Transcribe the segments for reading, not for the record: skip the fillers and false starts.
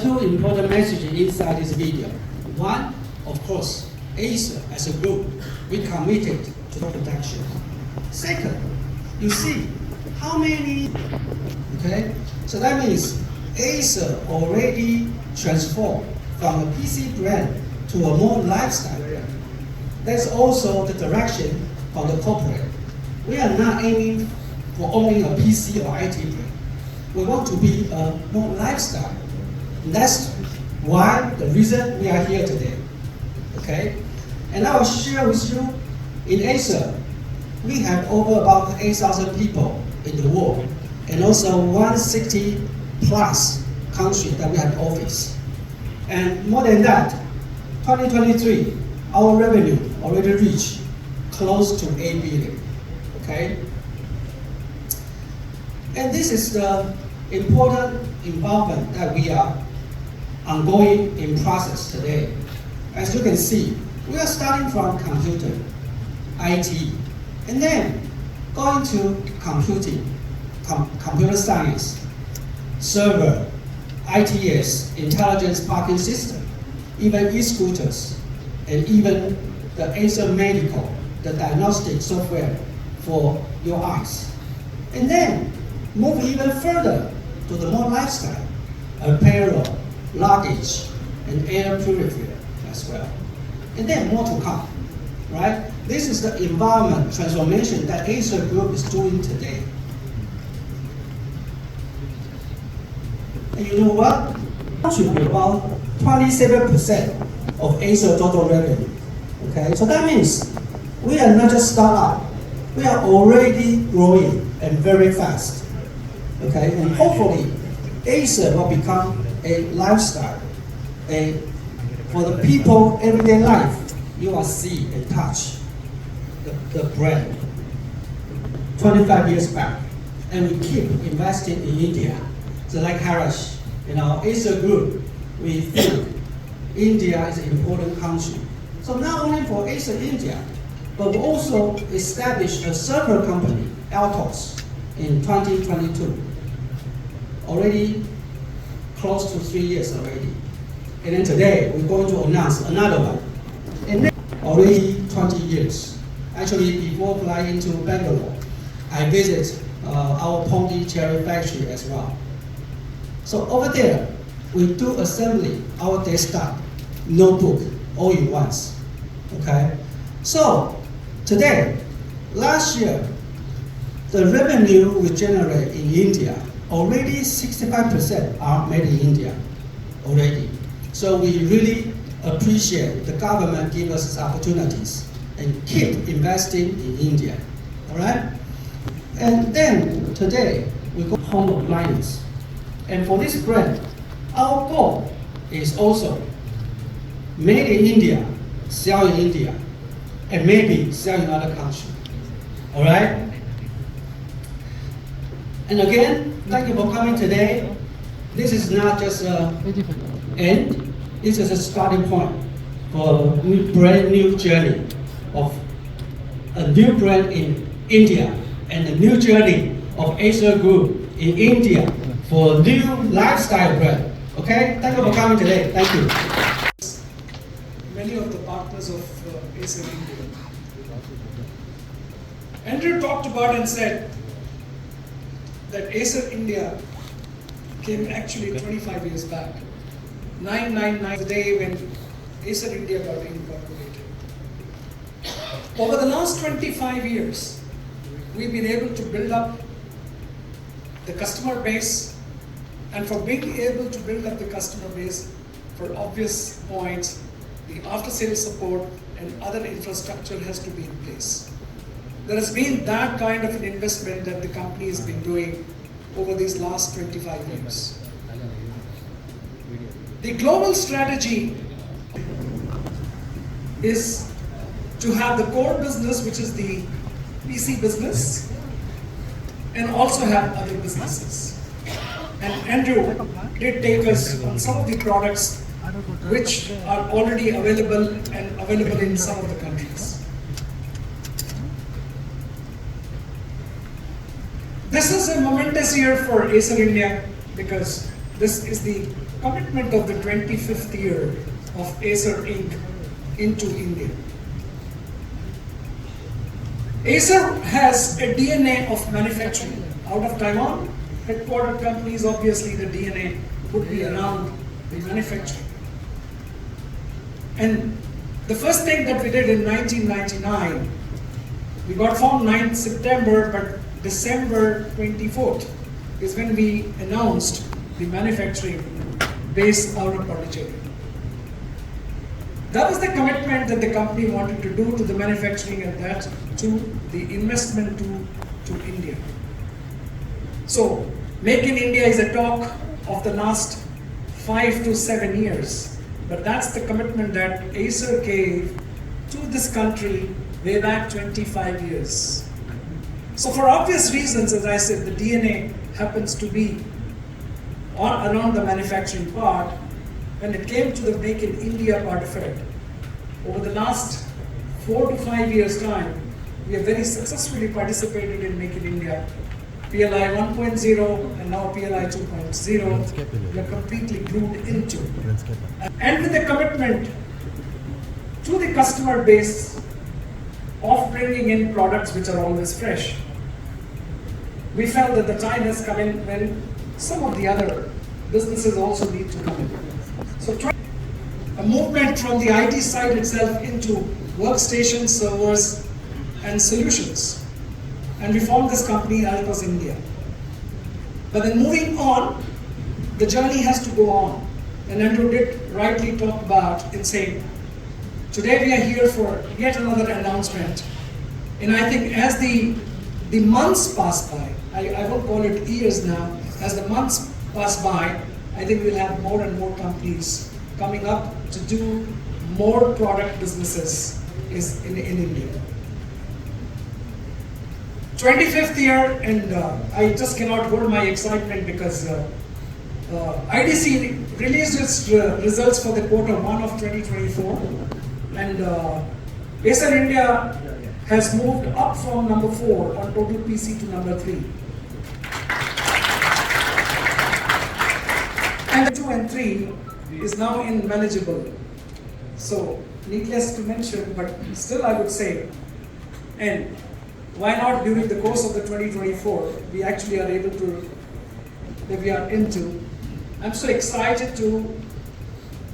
Two important messages inside this video. One, of course, Acer as a group, we committed to protection. Second, you see how many, okay? So that means Acer already transformed from a PC brand to a more lifestyle brand. That's also the direction of the corporate. We are not aiming for only a PC or IT brand. We want to be a more lifestyle. And that's why the reason we are here today. Okay? And I will share with you, in Acer, we have over about 8,000 people in the world, and also 160 plus countries that we have office. And more than that, 2023, our revenue already reached close to 8 billion. Okay? And this is the important involvement that we are ongoing in process today. As you can see, we are starting from computer, IT, and then going to computing, computer science, server, ITS, intelligence parking system, even e-scooters, and even the Acer Medical, the diagnostic software for your eyes. And then move even further to the more lifestyle, apparel, luggage, and air purifier as well. And then more to come, right? This is the environment transformation that Acer Group is doing today. And you know what? Contribute about 27% of Acer total revenue. Okay, so that means we are not just startup. We are already growing and very fast. Okay, and hopefully Acer will become a lifestyle, for the people everyday life. You will see and touch the brand. 25 years back, and we keep investing in India. So like Harish, Acer Group, we think India is an important country. So not only for Acer India, but we also established a server company, Altos, in 2022. Already close to 3 years already. And then today, we're going to announce another one. And then already 20 years. Actually, before flying to Bangalore, I visit our Pondicherry factory as well. So over there, we do assembly, our desktop, notebook, all in once. Okay? So today, last year, the revenue we generate in India, already 65% are made in India already. So we really appreciate the government give us opportunities and keep investing in India. All right? And then today, we go home appliance. And for this brand, our goal is also made in India, sell in India, and maybe sell in other countries. All right? And again, thank you for coming today. This is not just an end, this is a starting point for a brand new journey of a new brand in India and a new journey of Acer Group in India for a new lifestyle brand. Okay? Thank you for coming today. Thank you. Many of the partners of Acer India. Andrew talked about and said that Acer India came actually 25 years back. 999, the day when Acer India got incorporated. Over the last 25 years, we've been able to build up the customer base, and for being able to build up the customer base, for obvious points, the after-sales support and other infrastructure has to be in place. There has been that kind of an investment that the company has been doing over these last 25 years. The global strategy is to have the core business, which is the PC business, and also have other businesses. And Andrew did take us on some of the products which are already available and available in some of the countries. this is a momentous year for Acer India because this is the commitment of the 25th year of Acer Inc. into India. Acer has a DNA of manufacturing. Out of Taiwan, headquartered companies, obviously the DNA would be around the manufacturing. And the first thing that we did in 1999, we got formed 9th September, but December 24th is when we announced the manufacturing based out of Pondicherry. That was the commitment that the company wanted to do to the manufacturing and that to the investment to India. So, Make in India is a talk of the last 5 to 7 years, but that's the commitment that Acer gave to this country way back 25 years. So for obvious reasons, as I said, the DNA happens to be around the manufacturing part. When it came to the Make in India part of it, over the last 4 to 5 years' time, we have very successfully participated in Make in India. PLI 1.0 and now PLI 2.0, we are completely glued into. And with the commitment to the customer base of bringing in products which are always fresh, we felt that the time has come in when some of the other businesses also need to come in. So a movement from the IT side itself into workstations, servers, and solutions. And we formed this company, Altos India. But then moving on, the journey has to go on. And Andrew did rightly talk about in saying, today we are here for yet another announcement. And I think as the months pass by, I won't call it years now, as the months pass by, I think we'll have more and more companies coming up to do more product businesses in India. 25th year, and I just cannot hold my excitement because IDC released its results for the Q1 of 2024, and Acer India has moved up from number 4 on total PC to number 3. And 2 and 3 is now in manageable. So, needless to mention, but still I would say, and why not during the course of the 2024, we actually are able to, that we are into. I'm so excited to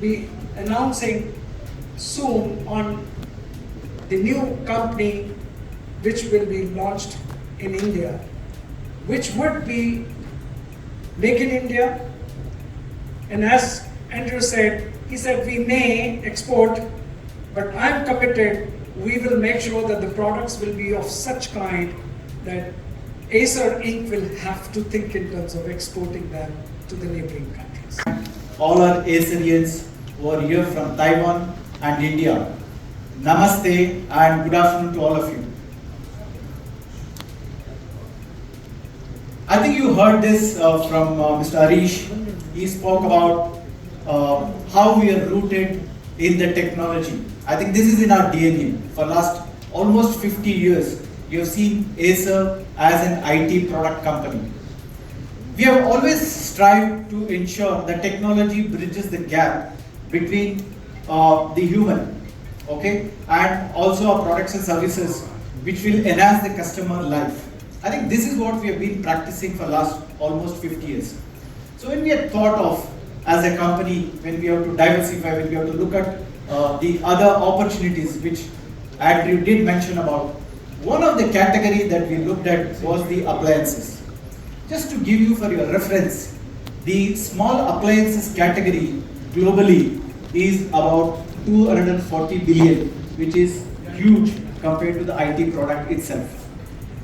be announcing soon on the new company which will be launched in India, which would be Make in India. And as Andrew said, he said we may export, but I'm committed, we will make sure that the products will be of such kind that Acer Inc. will have to think in terms of exporting them to the neighboring countries. All our Acerians who are here from Taiwan and India, Namaste and good afternoon to all of you. I think you heard this from Mr. Harish. He spoke about how we are rooted in the technology. I think this is in our DNA. For last almost 50 years, you have seen Acer as an IT product company. We have always strived to ensure that technology bridges the gap between the human, okay, and also our products and services which will enhance the customer life. I think this is what we have been practicing for last almost 50 years. So when we had thought of as a company, when we have to diversify, when we have to look at the other opportunities which Andrew did mention about, one of the category that we looked at was the appliances. Just to give you for your reference, the small appliances category globally is about 240 billion, which is huge compared to the IT product itself.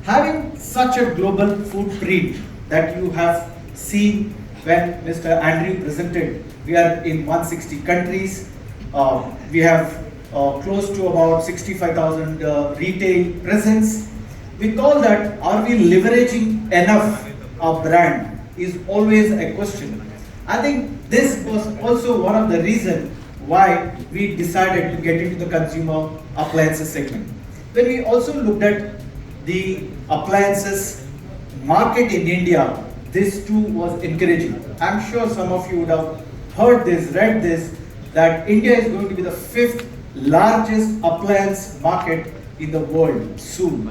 Having such a global footprint that you have seen when Mr. Andrew presented, we are in 160 countries. We have close to about 65,000 retail presence. With all that, are we leveraging enough our brand is always a question. I think this was also one of the reasons why we decided to get into the consumer appliances segment. When we also looked at the appliances market in India, this too was encouraging. I'm sure some of you would have heard this, read this, that India is going to be the 5th largest appliance market in the world soon.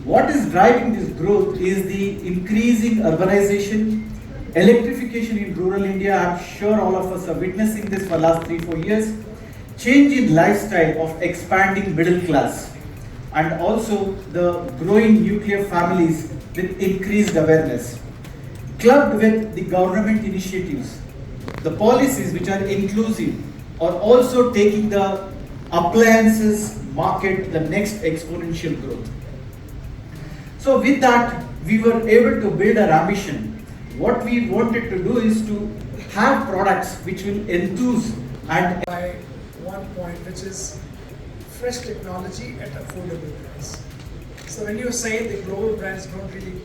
What is driving this growth is the increasing urbanization, electrification in rural India. I'm sure all of us are witnessing this for the last 3-4 years. Change in lifestyle of expanding middle class, and also the growing nuclear families with increased awareness. Clubbed with the government initiatives, the policies which are inclusive are also taking the appliances market the next exponential growth. So with that, we were able to build our ambition. What we wanted to do is to have products which will enthuse and By one point, which is fresh technology at affordable price. So when you say the global brands don't really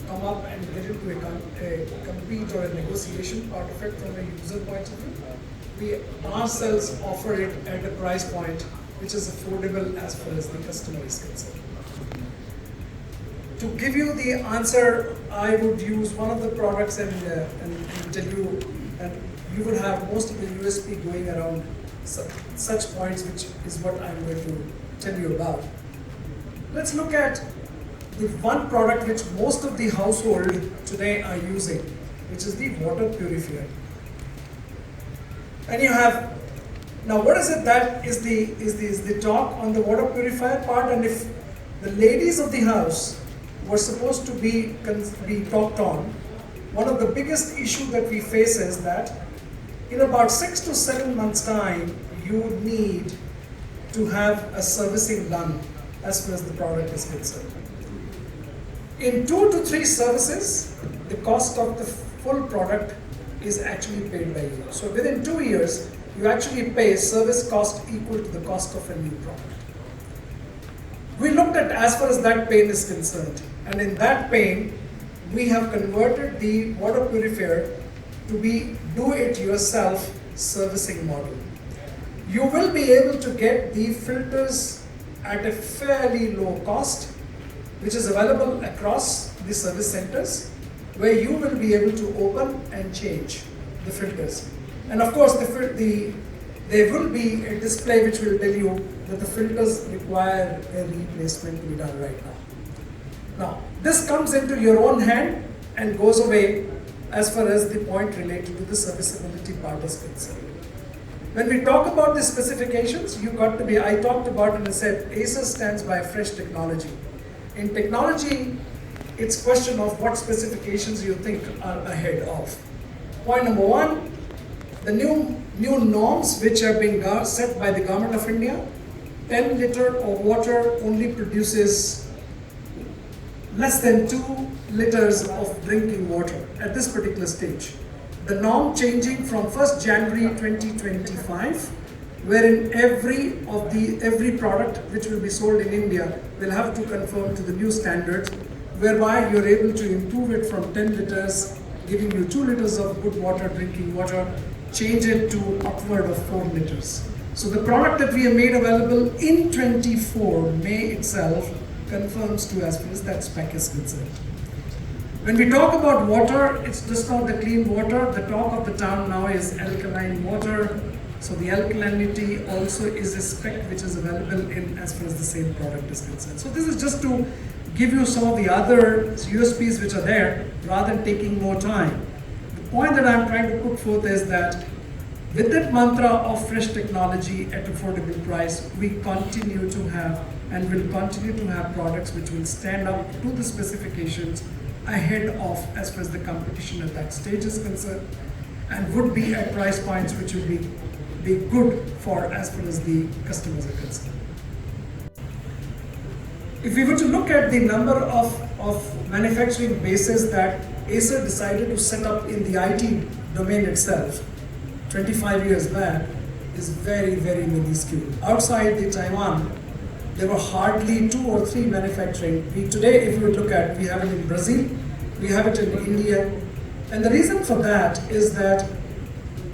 come up and get into a compete or a negotiation part of it from a user point of view, we ourselves offer it at a price point which is affordable as far as the customer is concerned. To give you the answer, I would use one of the products and tell you, and you would have most of the USP going around such points, which is what I'm going to tell you about. Let's look at the one product which most of the household today are using, which is the water purifier. And you have, now what is it that is the talk on the water purifier part? And if the ladies of the house were supposed to be talked on, one of the biggest issue that we face is that in about 6 to 7 months time, you would need to have a servicing done as far as the product is concerned. In 2 to 3 services, the cost of the full product is actually paid by you. So within 2 years, you actually pay service cost equal to the cost of a new product. We looked at as far as that pain is concerned, and in that pain, we have converted the water purifier to be do-it-yourself servicing model. You will be able to get the filters at a fairly low cost, which is available across the service centers, where you will be able to open and change the filters. And of course, there will be a display which will tell you that the filters require a replacement to be done right now. Now, this comes into your own hand and goes away as far as the point related to the serviceability part is concerned. When we talk about the specifications, I talked about and I said Acer stands by fresh technology. In technology, it's a question of what specifications you think are ahead of. Point number one, the new norms which are being set by the Government of India. 10 liter of water only produces less than 2 liters of drinking water at this particular stage. The norm changing from 1st January 2025, wherein every product which will be sold in India will have to conform to the new standards, whereby you're able to improve it from 10 liters, giving you 2 liters of good water, drinking water, change it to upward of 4 liters. So the product that we have made available in 24 May itself confirms to as far as that spec is concerned. When we talk about water, it's just not the clean water. The talk of the town now is alkaline water. So the alkalinity also is a spec which is available in as far as the same product is concerned. So this is just to give you some of the other USPs which are there rather than taking more time. The point that I'm trying to put forth is that with that mantra of fresh technology at affordable price, we continue to have and will continue to have products which will stand up to the specifications ahead of as far as the competition at that stage is concerned, and would be at price points which will be good for as far as the customers are concerned. If we were to look at the number of manufacturing bases that Acer decided to set up in the IT domain itself 25 years back, is very, very minuscule. Outside the Taiwan, there were hardly 2 or 3 manufacturing. Today, if you look at, we have it in Brazil, we have it in India, and the reason for that is that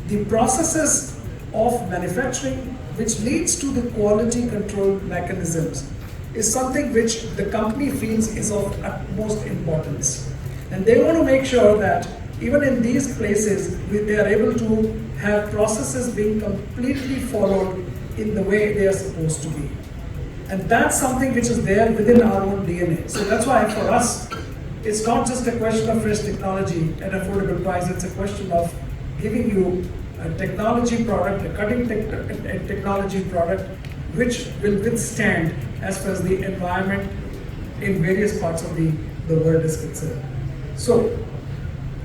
the processes of manufacturing, which leads to the quality control mechanisms, is something which the company feels is of utmost importance. And they want to make sure that even in these places, they are able to have processes being completely followed in the way they are supposed to be. And that's something which is there within our own DNA. So that's why for us, it's not just a question of fresh technology at affordable price, it's a question of giving you a technology product, a cutting technology product, which will withstand as far as the environment in various parts of the world is concerned. So